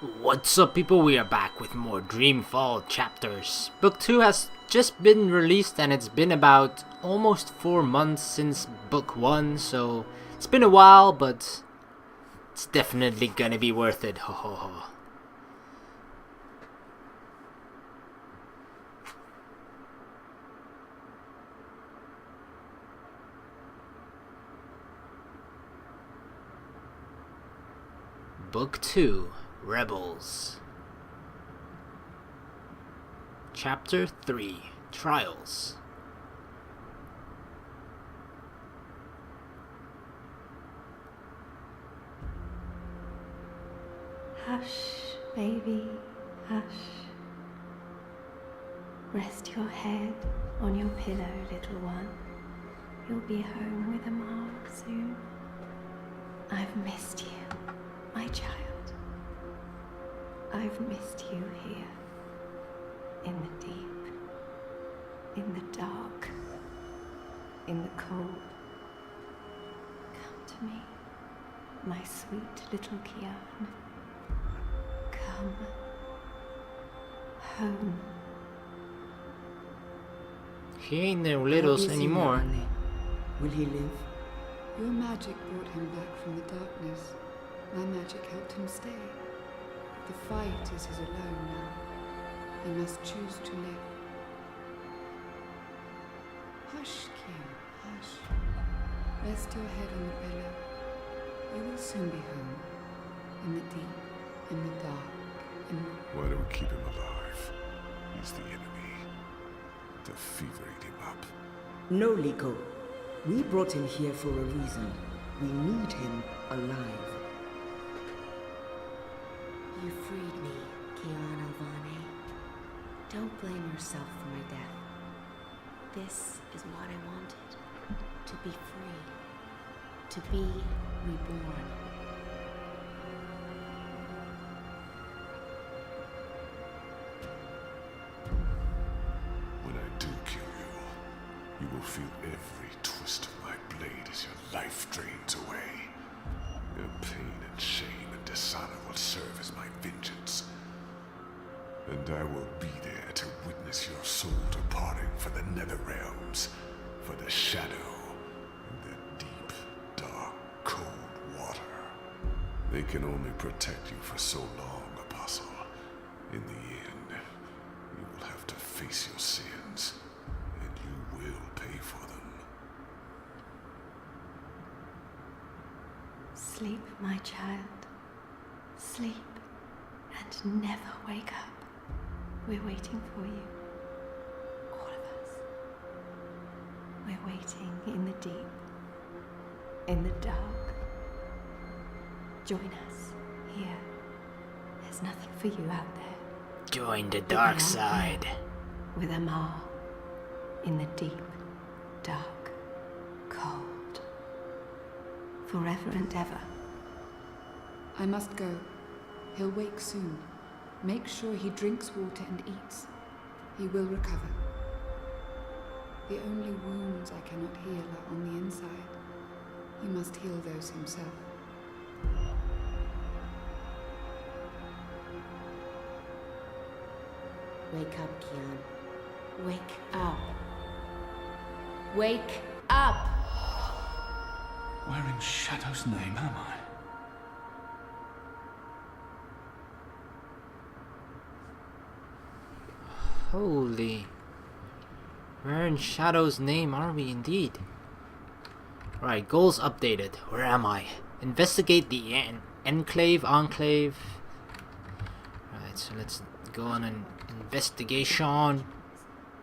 What's up, people? We are back with more Dreamfall Chapters. Book 2 has just been released and it's been about almost 4 months since Book 1, so it's been a while, but it's definitely gonna be worth it. Ho ho ho. Book 2, Rebels. Chapter 3, Trials. Hush, baby, hush. Rest your head on your pillow, little one. You'll be home with a mark soon. I've missed you, my child. I've missed you here, in the deep, in the dark, in the cold. Come to me, my sweet little Kian. Come home. He ain't no littles anymore. Will he live? Your magic brought him back from the darkness. My magic helped him stay. The fight is his alone now. He must choose to live. Hush, Kian, hush. Rest your head on the pillow. You will soon be home. In the deep, in the dark, in the... Why do we keep him alive? He's the enemy. The fever ate him up. No, Liko. We brought him here for a reason. We need him alive. You freed me, Kian Alvane. Don't blame yourself for my death. This is what I wanted. To be free. To be reborn. When I do kill you, you will feel every twist of my blade as your life drains away. Your pain and shame and dishonor will serve as my vengeance. And I will be there to witness your soul departing for the nether realms, for the shadow, and the deep, dark, cold water. They can only protect you for so long, Apostle. In the end, you will have to face your sins, and you will pay for them. Sleep, my child. Sleep and never wake up. We're waiting for you. All of us. We're waiting in the deep, in the dark. Join us here. There's nothing for you out there. Join the dark side. With Amar, in the deep, dark, cold. Forever and ever. I must go. He'll wake soon. Make sure he drinks water and eats. He will recover. The only wounds I cannot heal are on the inside. He must heal those himself. Wake up, Kian. Wake up. Wake up! Where in Shadow's name am I? Holy. Where in Shadow's name are we indeed? Right, goals updated. Where am I? Investigate the enclave. Right, so let's go on an investigation.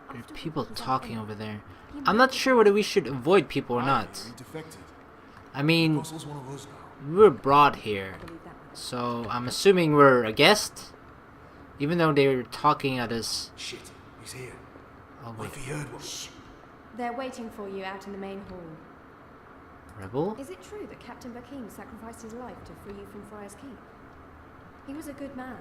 There are people talking over there. I'm not sure whether we should avoid people or not. I mean, we were brought here, so I'm assuming we're a guest, even though they were talking at us. Shit, he's here. Oh What wait, if he heard one? They're waiting for you out in the main hall. rebel? Is it true that Captain Bakim sacrificed his life to free you from Friar's Keep? He was a good man.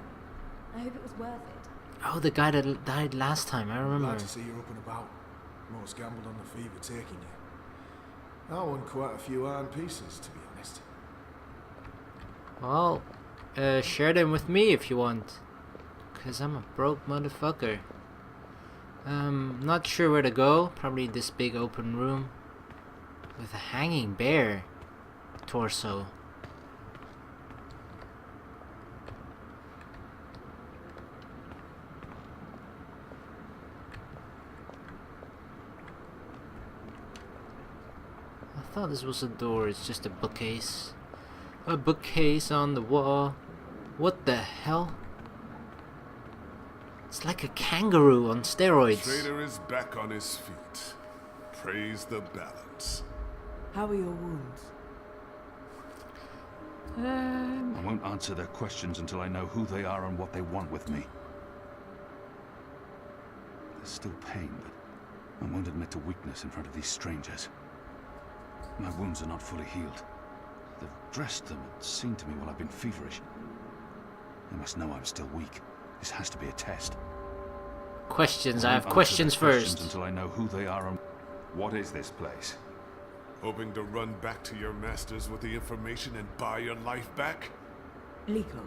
I hope it was worth it. Oh, the guy that died last time. I remember. Glad to see you're up and about. Most gambled on the fever taking you. I won quite a few iron pieces, to be honest. Well, share them with me if you want. Cause I'm a broke motherfucker. Not sure where to go. Probably this big open room with a hanging bear torso. I thought this was a door. It's just a bookcase. A bookcase on the wall. What the hell? It's like a kangaroo on steroids. Trader is back on his feet. Praise the balance. How are your wounds? I won't answer their questions until I know who they are and what they want with me. There's still pain, but I won't admit to weakness in front of these strangers. My wounds are not fully healed. They've dressed them and seen to me while I've been feverish. They must know I'm still weak. This has to be a test. Questions. I have questions first. Until I know who they are and what is this place? Hoping to run back to your masters with the information and buy your life back? Liko,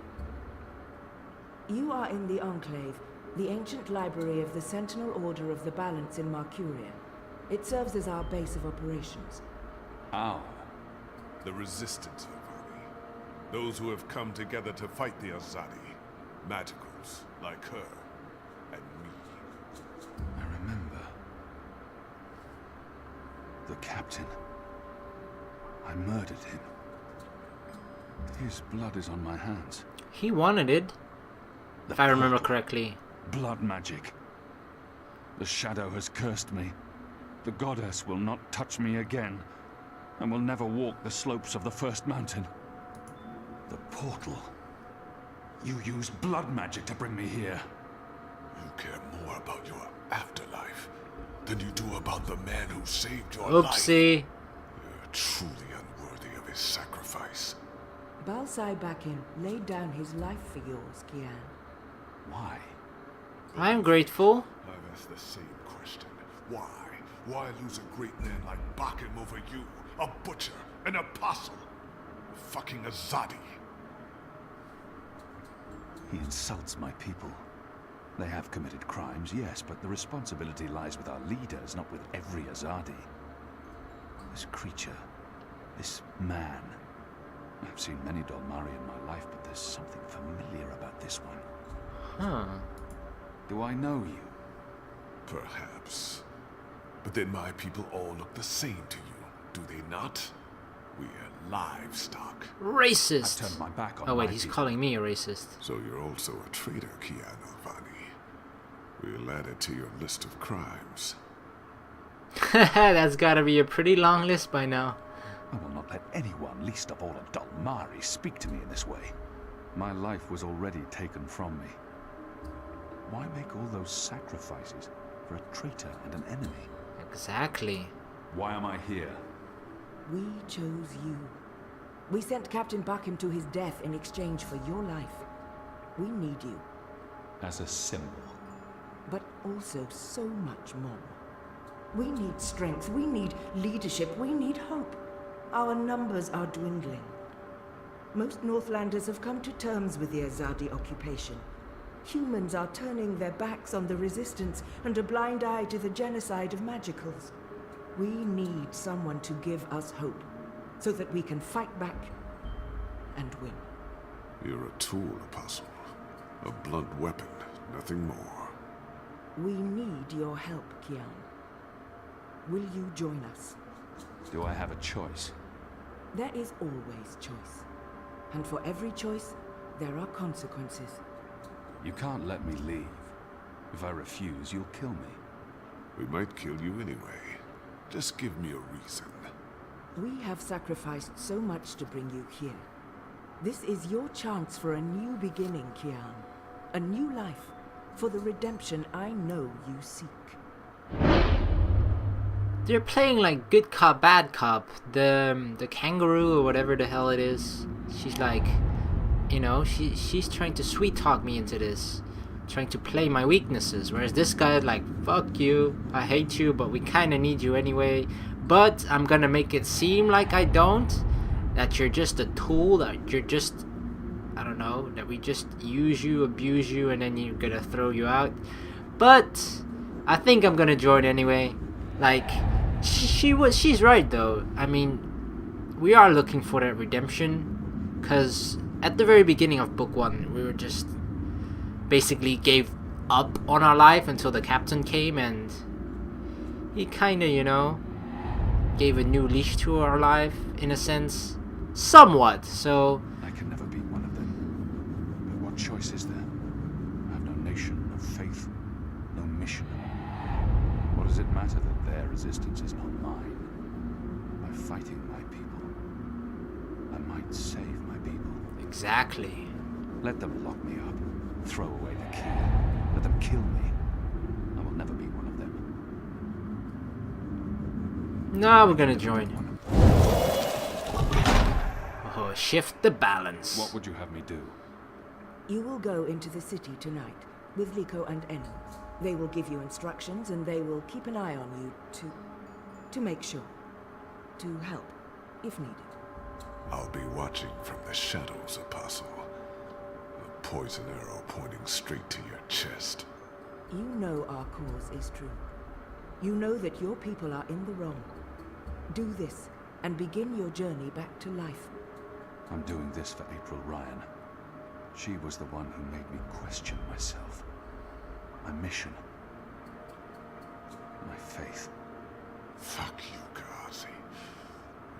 you are in the Enclave, the ancient library of the Sentinel Order of the Balance in Marcuria. It serves as our base of operations. Ow. The Resistance, Avani. Those who have come together to fight the Azadi. Magicals, like her, and me. I remember. The captain. I murdered him. His blood is on my hands. He wanted it, if I remember correctly. Blood magic. The shadow has cursed me. The goddess will not touch me again, and will never walk the slopes of the first mountain. The portal. You used blood magic to bring me here. You care more about your afterlife than you do about the man who saved your Oopsie. life. You're truly unworthy of his sacrifice. Balsai Bakin laid down his life for yours, Kian. Why? I'm grateful. I've asked the same question. Why? Why lose a great man like Bakin over you? A butcher, an apostle, a fucking Azadi. He insults my people. They have committed crimes, yes, but the responsibility lies with our leaders, not with every Azadi. This creature, this man. I've seen many Dolmari in my life, but there's something familiar about this one. Huh. Do I know you? Perhaps. But then my people all look the same to you, do they not? We're livestock. Racist. I turned my back on Oh wait, my he's people. calling me a racist. So you're also a traitor, Kian Alvani. We'll add it to your list of crimes. That's gotta be a pretty long list by now. I will not let anyone, least of all a Dolmari, speak to me in this way. My life was already taken from me. Why make all those sacrifices for a traitor and an enemy? Exactly. Why am I here? We chose you. We sent Captain Bakin to his death in exchange for your life. We need you. As a symbol. But also so much more. We need strength, we need leadership, we need hope. Our numbers are dwindling. Most Northlanders have come to terms with the Azadi occupation. Humans are turning their backs on the resistance and a blind eye to the genocide of magicals. We need someone to give us hope, so that we can fight back and win. You're a tool, Apostle. A blunt weapon, nothing more. We need your help, Kian. Will you join us? Do I have a choice? There is always choice. And for every choice, there are consequences. You can't let me leave. If I refuse, you'll kill me. We might kill you anyway. Just give me a reason. We have sacrificed so much to bring you here. This is your chance for a new beginning, Kian. A new life, for the redemption I know you seek. They're playing like good cop, bad cop. The kangaroo or whatever the hell it is. She's like, you know, she's trying to sweet talk me into this, trying to play my weaknesses. Whereas this guy like, fuck you, I hate you, but we kind of need you anyway. But I'm gonna make it seem like I don't. That you're just a tool. That you're just I don't know, that we just use you, abuse you, and then you're gonna throw you out. But I think I'm gonna join anyway. Like, she's right though. I mean, we are looking for that redemption, because at the very beginning of book 1, we were just basically gave up on our life until the captain came, and he kinda, you know, gave a new leash to our life, in a sense. Somewhat, so... I can never be one of them. But what choice is there? I have no nation, no faith, no mission. What does it matter that their resistance is not mine? By fighting my people, I might save my people. Exactly. Let them lock me up, throw away the key, let them kill me. I will never be one of them. No, we're gonna join. Oh, shift the balance. What would you have me do? You will go into the city tonight with Liko and Enon. They will give you instructions and they will keep an eye on you to make sure. To help, if needed. I'll be watching from the shadows, Apostle. A poison arrow pointing straight to your chest. You know our cause is true. You know that your people are in the wrong. Do this and begin your journey back to life. I'm doing this for April Ryan. She was the one who made me question myself. My mission. My faith. Fuck you, Gazi.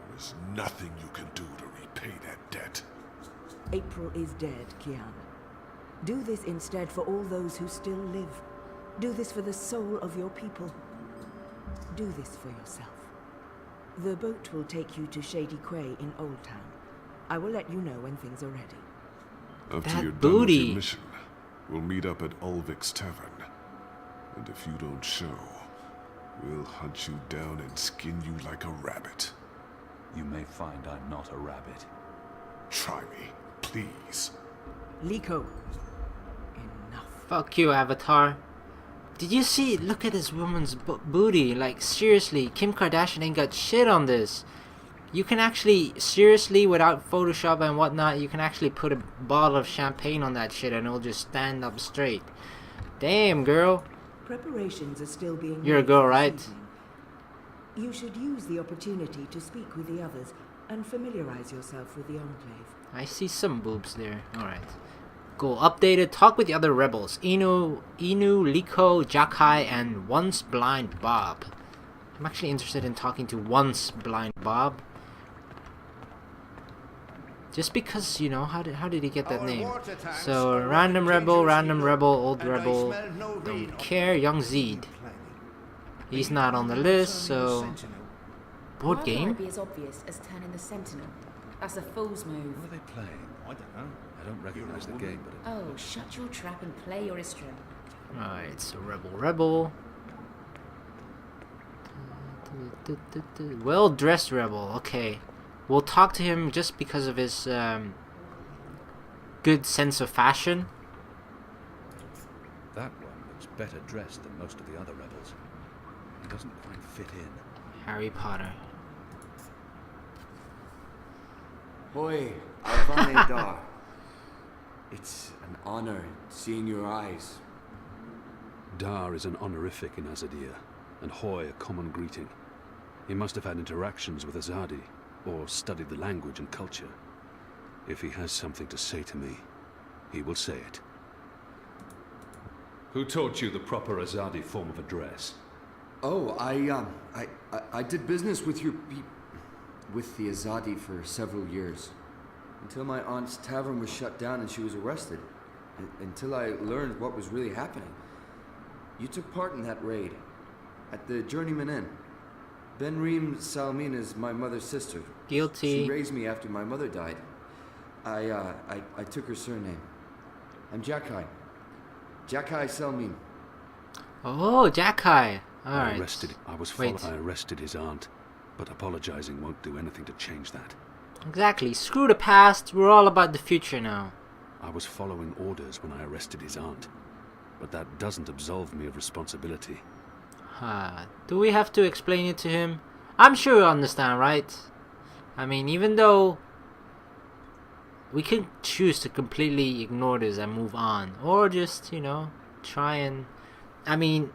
There is nothing you can do to repay that debt. April is dead, Kian. Do this instead for all those who still live. Do this for the soul of your people. Do this for yourself. The boat will take you to Shady Quay in Old Town. I will let you know when things are ready. After That you're done with booty. your mission, we'll meet up at Ulvik's Tavern. And if you don't show, we'll hunt you down and skin you like a rabbit. You may find I'm not a rabbit. Try me, please. Liko. Enough. Fuck you, Avatar. Did you see? Look at this woman's booty. Like, seriously, Kim Kardashian ain't got shit on this. You can actually, seriously, without Photoshop and whatnot, you can actually put a bottle of champagne on that shit and it'll just stand up straight. Damn, girl. Preparations are still being You're a made girl, for this right? evening. You should use the opportunity to speak with the others and familiarize yourself with the Enclave. I see some boobs there. Alright. Goal updated. Talk with the other rebels. Inu, Liko, Jakai, and Once Blind Bob. I'm actually interested in talking to Once Blind Bob. Just because, you know, how did he get that name? So, random rebel, old rebel, don't care, young Zed. He's not on the list, so... Board Why game? would it be as obvious as turning the Sentinel? That's a fool's move. What are they playing? I don't know. I don't recognize the game, but Oh, shut your trap and play your instrument. Alright, so rebel. Well-dressed rebel, okay. We'll talk to him just because of his good sense of fashion. that one looks better dressed than most of the other rebels. He doesn't quite fit in. Harry Potter. Hoi, Alvane Dar. It's an honor seeing your eyes. Dar is an honorific in Azadir, and Hoy a common greeting. He must have had interactions with Azadi, or studied the language and culture. If he has something to say to me, he will say it. Who taught you the proper Azadi form of address? Oh, I did business with with the Azadi for several years. Until my aunt's tavern was shut down and she was arrested. Until I learned what was really happening. You took part in that raid. At the Journeyman Inn. Benreem Salmin is my mother's sister. Guilty. She raised me after my mother died. I took her surname. I'm Jakai. Jakai Salmin. Oh, Jakai. Alright. I arrested his aunt, but apologizing won't do anything to change that. Exactly. Screw the past. We're all about the future now. I was following orders when I arrested his aunt, but that doesn't absolve me of responsibility. Do we have to explain it to him? I'm sure he'll understand, right? I mean, even though we can choose to completely ignore this and move on, or just, you know, try and, I mean,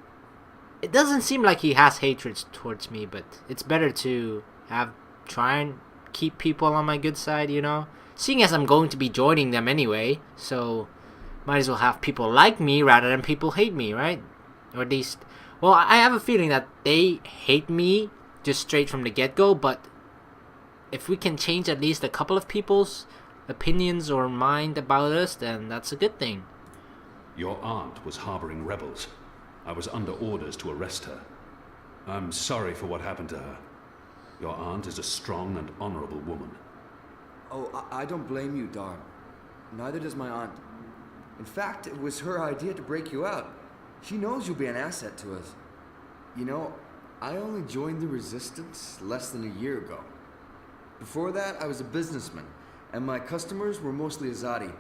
it doesn't seem like he has hatred towards me, but it's better to try and keep people on my good side, you know, seeing as I'm going to be joining them anyway, so might as well have people like me rather than people hate me, right? Or at least, well, I have a feeling that they hate me just straight from the get-go, but if we can change at least a couple of people's opinions or mind about us, then that's a good thing. Your aunt was harboring rebels. I was under orders to arrest her. I'm sorry for what happened to her. Your aunt is a strong and honorable woman. Oh, I don't blame you, Dar. Neither does my aunt. In fact, it was her idea to break you out. She knows you'll be an asset to us. You know, I only joined the Resistance less than a year ago. Before that, I was a businessman, and my customers were mostly Azadi.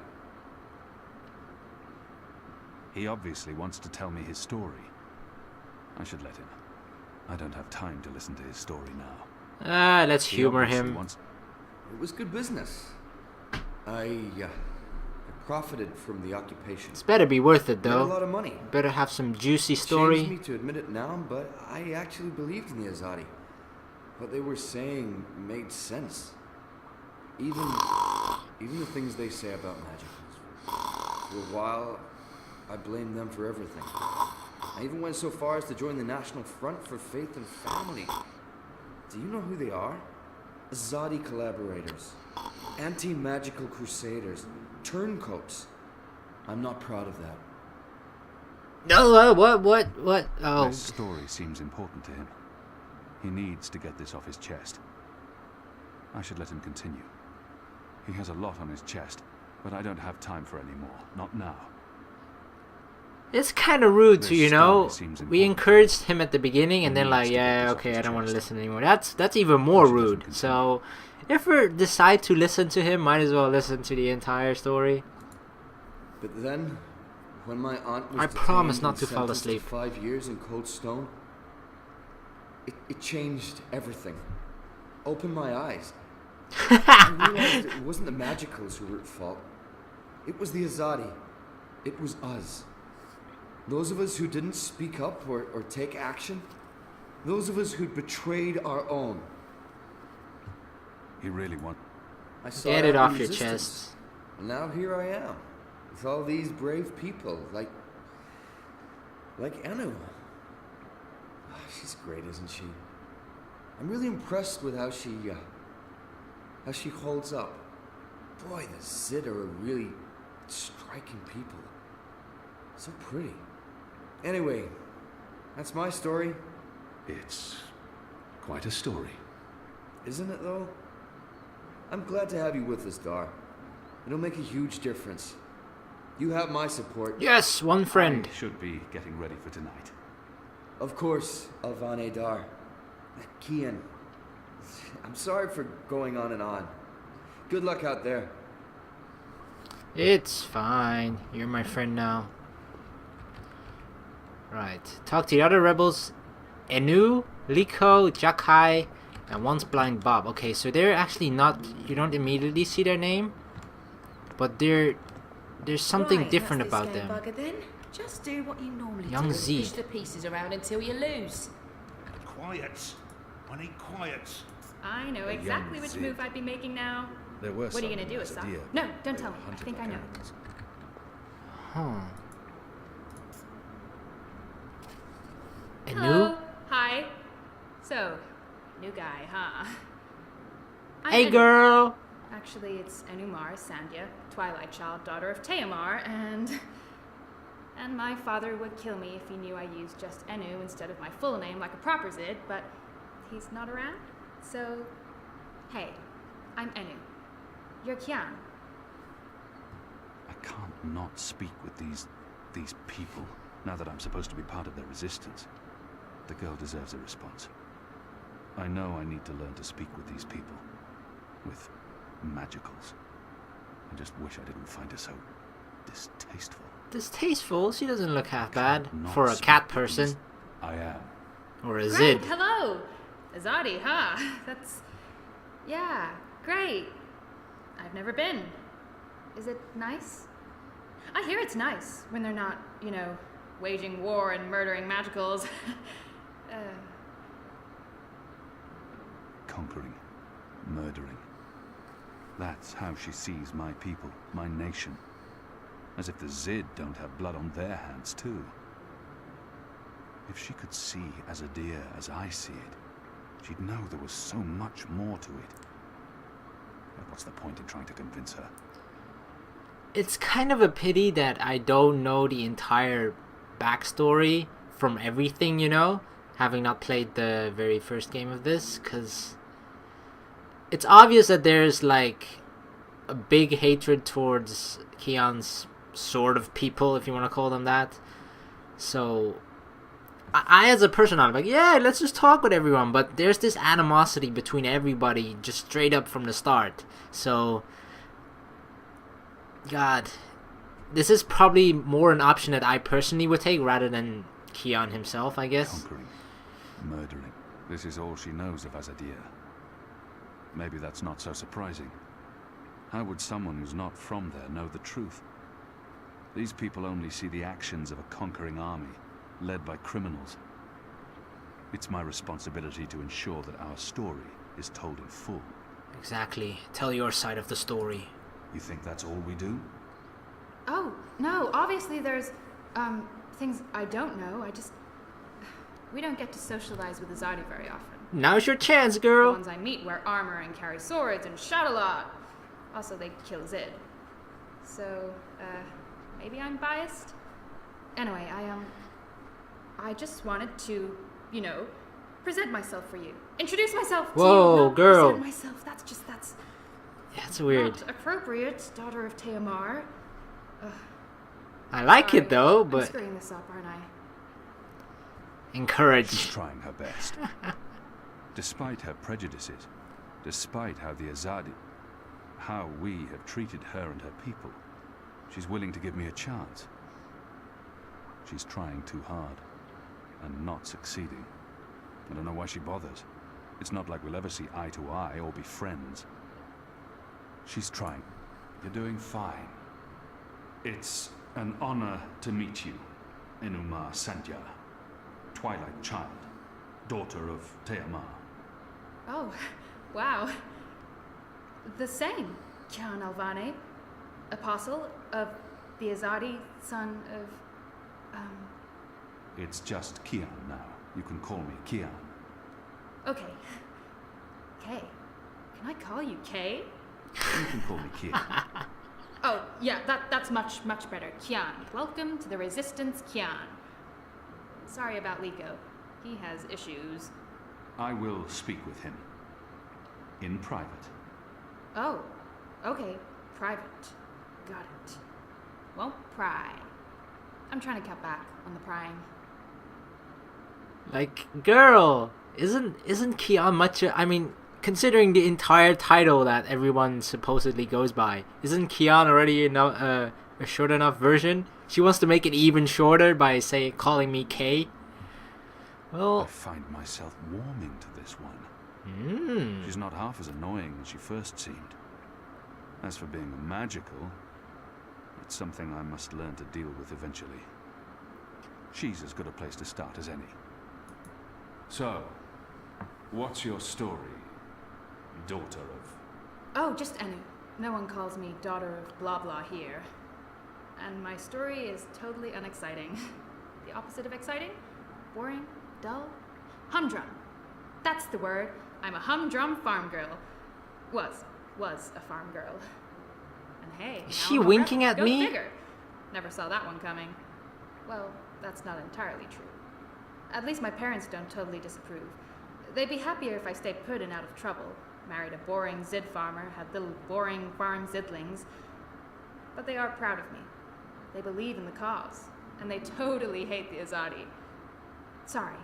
He obviously wants to tell me his story. I should let him. I don't have time to listen to his story now. Let's humor him. It was good business. I profited from the occupation. It's better be worth it, though. Made a lot of money. Better have some juicy It story. shames me to admit it now, but I actually believed in the Azadi. What they were saying made sense. Even the things they say about magicals. For a while, I blamed them for everything. I even went so far as to join the National Front for Faith and Family. Do you know who they are? Azadi collaborators. Anti-magical crusaders. Turncoats. I'm not proud of that. No, what? Oh. This story seems important to him. He needs to get this off his chest. I should let him continue. He has a lot on his chest, but I don't have time for any more. Not now. It's kind of rude This to, you know, story seems we important. encouraged him at the beginning and He then needs like, to get yeah, this off okay, his I don't want to chest. listen anymore. That's even more She doesn't rude. continue. So, if we decide to listen to him, might as well listen to the entire story. But then, when my aunt was I promise detained not and to fall sentenced asleep. to 5 years in Cold Stone, it changed everything. Opened my eyes. I realized it wasn't the magicals who were at fault. It was the Azadi. It was us. Those of us who didn't speak up or take action. Those of us who'd betrayed our own. He really wants... I saw Get out it the off your resistance. chest. And now here I am, with all these brave people, like Anu. Ah, she's great, isn't she? I'm really impressed with how she holds up. Boy, the Zid are a really striking people. So pretty. Anyway, that's my story. It's quite a story. Isn't it, though? I'm glad to have you with us, Dar. It'll make a huge difference. You have my support. Yes, one friend. I should be getting ready for tonight. Of course, Alvane Dar. Kian. I'm sorry for going on and on. Good luck out there. It's fine. You're my friend now. Right. Talk to the other rebels. Enu, Liko, Jakai, and Once Blind Bob. Okay, so they're actually not... You don't immediately see their name. But there's something Right, different that's about this them. game bugger then. Just do what you normally Young do and Z. push the pieces around until you lose. Quiet. I need quiet. I know exactly which move I'd be making now. There were What are you gonna do, Asa? No, don't tell me. I think I know. Huh. Enu? Hello. Hi. So, new guy, huh? I'm Hey Enu. girl! Actually, it's Enumar Sandhya, Twilight Child, daughter of Teomar, and my father would kill me if he knew I used just Enu instead of my full name like a proper Zid, but he's not around. So, hey, I'm Enu. You're Kian. I can't not speak with these people, now that I'm supposed to be part of their resistance. The girl deserves a response. I know I need to learn to speak with these people. With magicals. I just wish I didn't find her so distasteful. Distasteful? She doesn't look half bad. Not For a speak cat with person. these- I am. Or a Great, Zid. hello! Azadi, huh? That's... yeah, great. I've never been. Is it nice? I hear it's nice when they're not, waging war and murdering magicals. Conquering, murdering. That's how she sees my people, my nation. As if the Zid don't have blood on their hands too. If she could see Azadir as I see it, she'd know there was so much more to it. But what's the point in trying to convince her? It's kind of a pity that I don't know the entire backstory from everything, having not played the very first game of this, because it's obvious that there's like a big hatred towards Keon's sort of people, if you want to call them that. So I as a person, I'm like, yeah, let's just talk with everyone, but there's this animosity between everybody just straight up from the start. So God, this is probably more an option that I personally would take rather than Keon himself, I guess. Conquering, murdering. This is all she knows of Azadir. Maybe that's not so surprising. How would someone who's not from there know the truth? These people only see the actions of a conquering army, led by criminals. It's my responsibility to ensure that our story is told in full. Exactly. Tell your side of the story. You think that's all we do? Oh, no, obviously there's, things I don't know. We don't get to socialize with Azadi very often. Now's your chance, The girl. ones I meet wear armor and carry swords and shout a lot. Also, they kill Zid. So, maybe I'm biased? Anyway, I just wanted to, present myself for you. Introduce myself to you. Whoa, No, girl. Present myself, that's Yeah, it's weird. not appropriate, daughter of Teomar. I like Sorry, it though, I'm but screwing this up, aren't I? She's encourage. trying her best. Despite her prejudices, despite how we have treated her and her people, she's willing to give me a chance. She's trying too hard, and not succeeding. I don't know why she bothers. It's not like we'll ever see eye to eye or be friends. She's trying. You're doing fine. It's an honor to meet you, Enuma Sandhya, Twilight Child, daughter of Teomar. Oh, wow. The same, Kian Alvane, apostle of the Azadi, son of, It's just Kian now. You can call me Kian. Okay. Kay. Can I call you Kay? You can call me Kian. Oh, yeah, that's much better. Kian. Welcome to the Resistance, Kian. Sorry about Liko. He has issues. I will speak with him. In private. Oh, okay. Private. Got it. Won't pry. I'm trying to cut back on the prying. Like, girl, isn't Kion much? I mean, considering the entire title that everyone supposedly goes by, isn't Kion already a short enough version? She wants to make it even shorter by calling me K. I Well, find myself warming to this one. hmm. She's not half as annoying as she first seemed. As for being magical, it's something I must learn to deal with eventually. She's as good a place to start as any. So, what's your story, daughter of... Oh, just Enu. No one calls me daughter of blah blah here. And my story is totally unexciting. The opposite of exciting? Boring? Dull? Humdrum. That's the word. I'm a humdrum farm girl. Was a farm girl. And hey, Is now she I'm a winking rebel. at Go me? figure. Never saw that one coming. Well, that's not entirely true. At least my parents don't totally disapprove. They'd be happier if I stayed put and out of trouble. Married a boring Zid farmer, had little boring farm Zidlings. But they are proud of me. They believe in the cause. And they totally hate the Azadi. Sorry.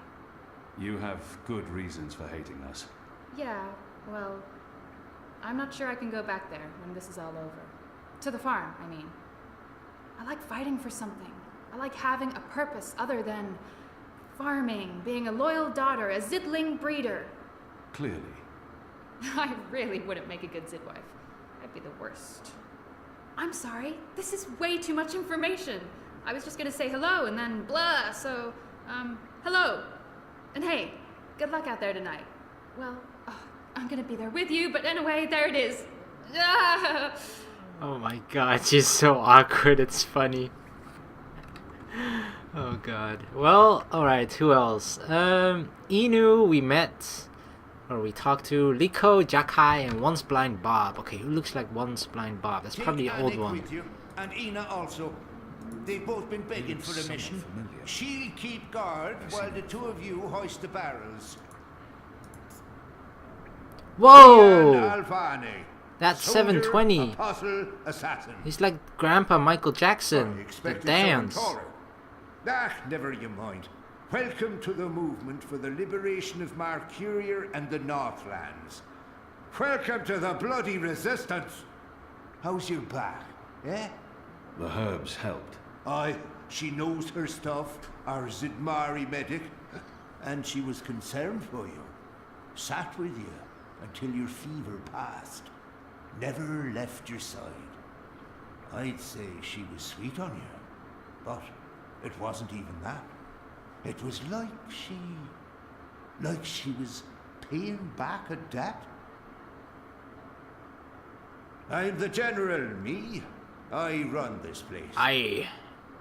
You have good reasons for hating us. Yeah, well, I'm not sure I can go back there when this is all over. To the farm, I mean. I like fighting for something. I like having a purpose other than farming, being a loyal daughter, a Zidling breeder. Clearly. I really wouldn't make a good Zid wife. I'd be the worst. I'm sorry. This is way too much information. I was just gonna say hello and then blah, so, hello. And hey, good luck out there tonight. Well, I'm gonna be there with you, but anyway, there it is. Oh my god, she's so awkward, it's funny. Oh god. Well, alright, who else? Inu, we met, or we talked to Liko, Jakai, and Once Blind Bob. Okay, who looks like Once Blind Bob? That's probably an old one. With you, and Ina also. They've both been begging for a mission. She'll keep guard while the two of you hoist the barrels. Whoa! Alvani, That's soldier, 720. Apostle, assassin. He's like Grandpa Michael Jackson. The dance. Never you mind. Welcome to the movement for the liberation of Mercuria and the Northlands. Welcome to the bloody resistance. How's your back, eh? The herbs helped. Aye, she knows her stuff, our Zidmari medic, and she was concerned for you. Sat with you until your fever passed. Never left your side. I'd say she was sweet on you, but it wasn't even that. It was like she was paying back a debt. I'm the general, me. I run this place. Aye.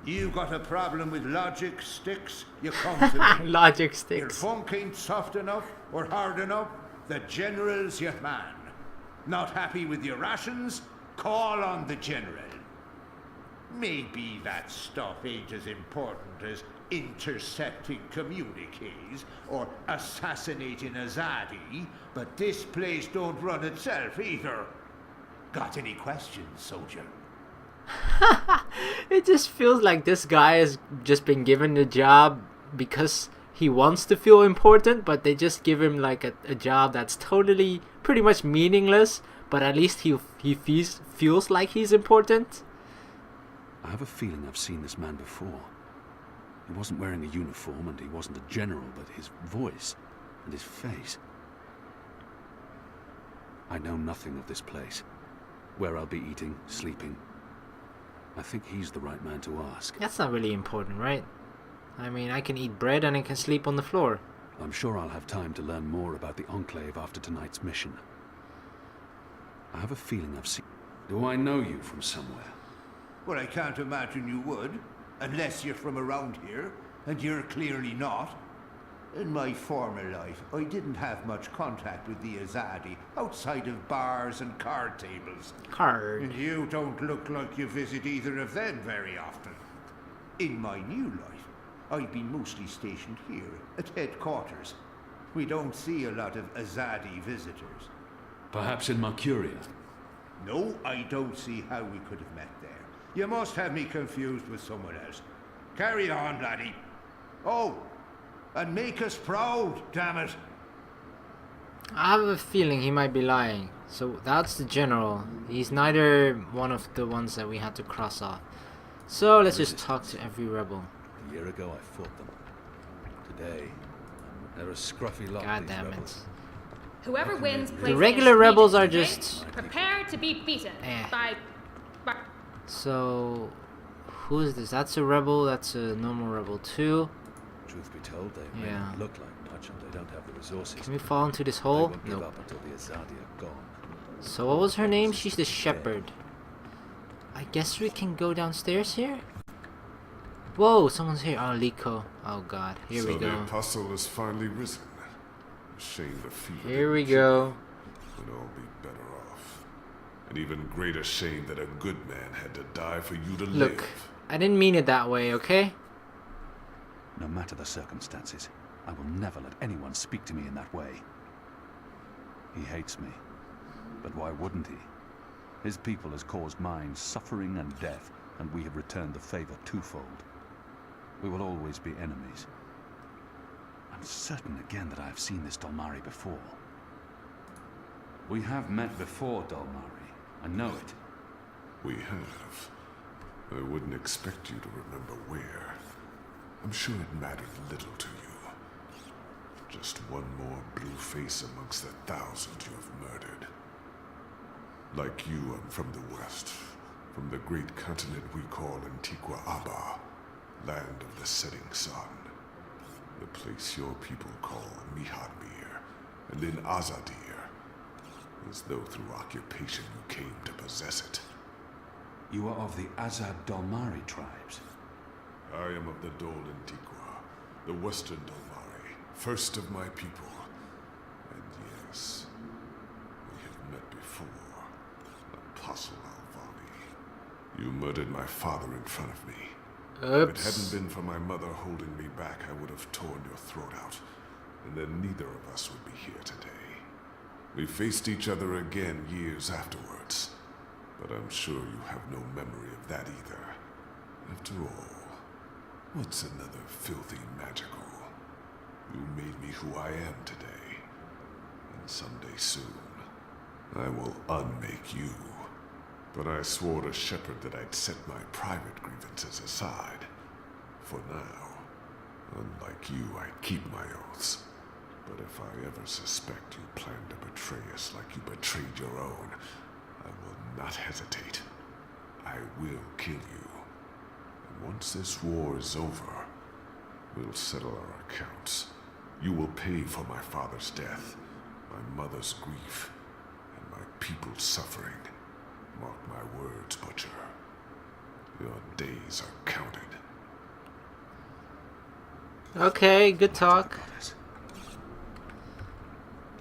You got a problem with logic sticks, you come to me. Logic Your sticks. funk ain't soft enough or hard enough, the general's your man. Not happy with your rations? Call on the general. Maybe that stuff ain't as important as intercepting communiques or assassinating Azadi, but this place don't run itself either. Got any questions, soldier? It just feels like this guy has just been given the job because he wants to feel important, but they just give him like a job that's totally pretty much meaningless, but at least he feels like he's important. I have a feeling I've seen this man before. He wasn't wearing a uniform and he wasn't a general, but his voice and his face. I know nothing of this place, where I'll be eating, sleeping. I think he's the right man to ask. That's not really important, right? I mean, I can eat bread and I can sleep on the floor. I'm sure I'll have time to learn more about the Enclave after tonight's mission. I have a feeling I've seen... Do I know you from somewhere? Well, I can't imagine you would, unless you're from around here, and you're clearly not. In my former life, I didn't have much contact with the Azadi, outside of bars and card tables. And you don't look like you visit either of them very often. In my new life, I've been mostly stationed here, at headquarters. We don't see a lot of Azadi visitors. Perhaps in Mercuria? No, I don't see how we could have met there. You must have me confused with someone else. Carry on, laddie. Oh, and make us proud, damn it. I have a feeling he might be lying. So that's the general. He's neither one of the ones that we had to cross off. So let's just talk to every rebel. A year ago I fought them. Today, they're a scruffy lot. God damn it. Whoever wins plays The regular rebels are okay? just... Prepare to be beaten by... So, who is this? That's a rebel, that's a normal rebel too. Truth be told, they may not look like much and they don't have the resources. Can we fall into this hole? They won't give up until the Azadi are gone. So what was her name? She's the shepherd. I guess we can go downstairs here? Whoa, someone's here. Oh, Liko. Oh god, here we So go. the apostle has finally risen. A shame the fever Here we didn't go. We'd all be better off. An even greater shame that a good man had to die for you to Look, live. I didn't mean it that way, okay? No matter the circumstances, I will never let anyone speak to me in that way. He hates me. But why wouldn't he? His people has caused mine suffering and death, and we have returned the favor twofold. We will always be enemies. I'm certain again that I have seen this Dalmari before. We have met before, Dalmari. I know it. We have. I wouldn't expect you to remember where. I'm sure it mattered little to you. Just one more blue face amongst the thousands you have murdered. Like you, I'm from the West, from the great continent we call Antigua Aba, land of the setting sun. The place your people call Mihadmir, and then Azadir, as though through occupation you came to possess it. You are of the Azad Dalmari tribes. I am of the Dol Antigua, the Western Dalmari, first of my people. And yes, we have met before, Apostle Alvani. You murdered my father in front of me. If it hadn't been for my mother holding me back, I would have torn your throat out, and then neither of us would be here today. We faced each other again years afterwards, but I'm sure you have no memory of that either. After all, what's another filthy magical? You made me who I am today, and someday soon, I will unmake you. But I swore to Shepard that I'd set my private grievances aside. For now, unlike you, I'd keep my oaths. But if I ever suspect you plan to betray us like you betrayed your own, I will not hesitate. I will kill you. And once this war is over, we'll settle our accounts. You will pay for my father's death, my mother's grief, and my people's suffering. Mark my words, Butcher. Your days are counted. Okay, good talk.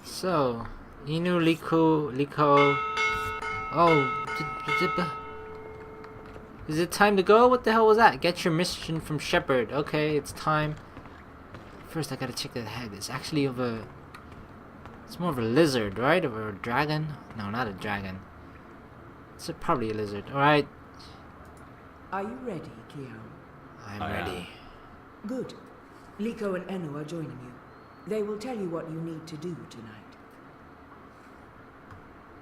So, Inu, Liko. Oh, is it time to go? What the hell was that? Get your mission from Shepard. Okay, it's time. First, I gotta check the head. It's actually of a. It's more of a lizard, right? Or a dragon? No, not a dragon. It's probably a lizard. Alright. Are you ready, Keon? I'm ready. Good. Liko and Enu are joining you. They will tell you what you need to do tonight.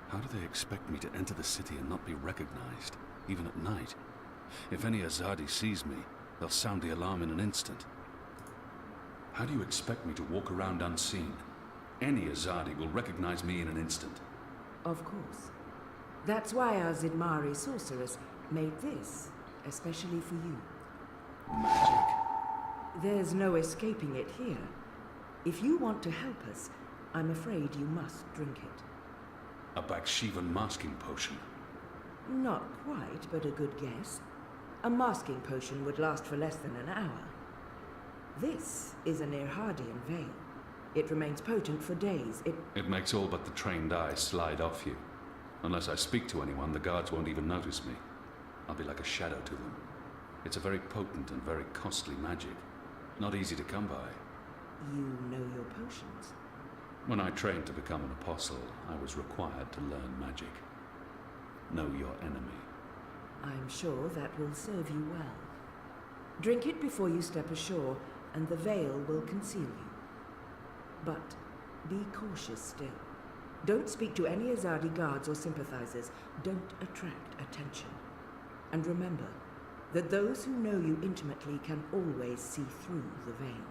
How do they expect me to enter the city and not be recognized, even at night? If any Azadi sees me, they'll sound the alarm in an instant. How do you expect me to walk around unseen? Any Azadi will recognize me in an instant. Of course. That's why our Zidmari sorceress made this, especially for you. Magic. There's no escaping it here. If you want to help us, I'm afraid you must drink it. A Bakshivan masking potion. Not quite, but a good guess. A masking potion would last for less than an hour. This is an Irhadian veil. It remains potent for days. It makes all but the trained eyes slide off you. Unless I speak to anyone, the guards won't even notice me. I'll be like a shadow to them. It's a very potent and very costly magic. Not easy to come by. You know your potions. When I trained to become an apostle, I was required to learn magic. Know your enemy. I'm sure that will serve you well. Drink it before you step ashore, and the veil will conceal you. But be cautious still. Don't speak to any Azadi guards or sympathizers. Don't attract attention. And remember that those who know you intimately can always see through the veil.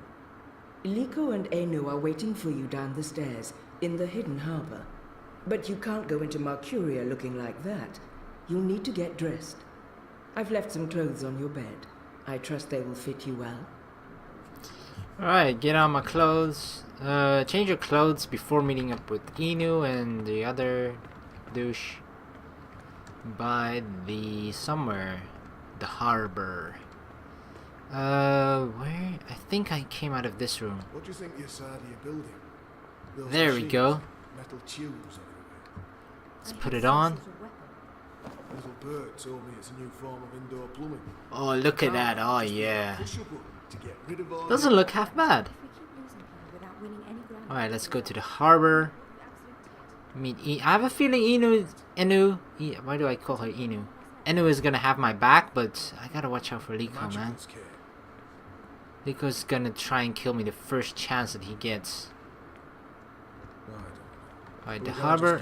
Liko and Enu are waiting for you down the stairs, in the hidden harbor. But you can't go into Mercuria looking like that. You'll need to get dressed. I've left some clothes on your bed. I trust they will fit you well. Alright, get on my clothes. Change your clothes before meeting up with Inu and the other douche by the somewhere. The harbor. Where? I think I came out of this room. What do you think the Asadi are building? Those There we machines, go. Metal tubes everywhere. Let's put it on. Little bird told me it's a new form of indoor plumbing. Oh, look at that. Oh, yeah. Push a button to get rid of all Doesn't look half bad. Alright, let's go to the harbor. Meet I have a feeling Enu. Why do I call her Inu? Enu is gonna have my back, but I gotta watch out for Liko, man. Liko's gonna try and kill me the first chance that he gets. Alright, the harbor.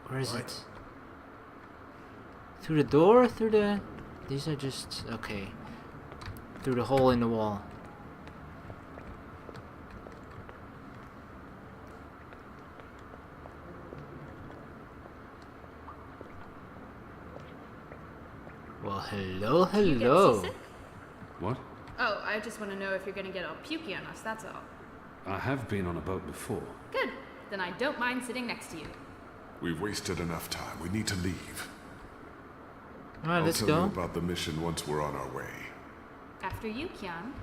Where is it? Through the door? Through the... These are just... Okay. Through the hole in the wall. Well, hello, You get hello. seasick? What? Oh, I just want to know if you're gonna get all pukey on us, that's all. I have been on a boat before. Good. Then I don't mind sitting next to you. We've wasted enough time. We need to leave. Alright, let's I'll tell you go. about the mission once we're on our way. After you, Kian.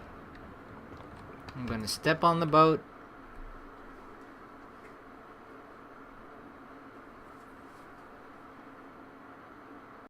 I'm gonna step on the boat.